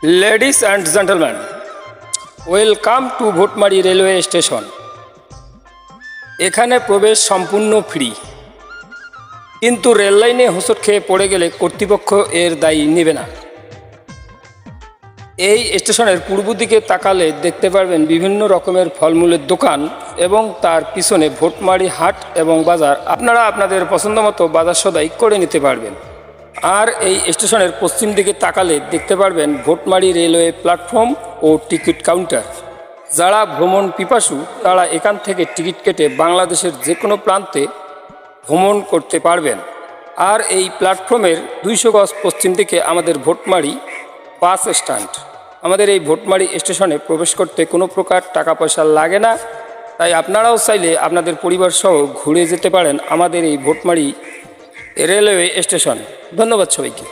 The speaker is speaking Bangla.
Ladies and gentlemen, welcome to Bhotmari railway station. এখানে প্রবেশ সম্পূর্ণ ফ্রি, কিন্তু রেল লাইনে হোঁচট খেয়ে পড়ে গেলে কর্তৃপক্ষ এর দায়ী নেবে না। এই স্টেশনের পূর্ব দিকে তাকালে দেখতে পারবেন বিভিন্ন রকমের ফলমূলের দোকান এবং তার পিছনে ভোটমারি হাট এবং বাজার। আপনারা আপনাদের পছন্দ মতো বাজার সদাই করে নিতে পারবেন। আর এই স্টেশনের পশ্চিম দিকে তাকালে দেখতে পারবেন ভোটমারি রেলওয়ে প্ল্যাটফর্ম ও টিকিট কাউন্টার। যারা ভ্রমণ পিপাসু তারা এখান থেকে টিকিট কেটে বাংলাদেশের যে কোনো প্রান্তে ভ্রমণ করতে পারবেন। আর এই প্ল্যাটফর্মের 200 গজ পশ্চিম দিকে আমাদের ভোটমারি বাস স্ট্যান্ড। আমাদের এই ভোটমারি স্টেশনে প্রবেশ করতে কোনো প্রকার টাকা পয়সা লাগে না, তাই আপনারাও চাইলে আপনাদের পরিবার সহ ঘুরে যেতে পারেন আমাদের এই ভোটমারি রেলওয়ে স্টেশন। ধন্যবাদ সবাইকে।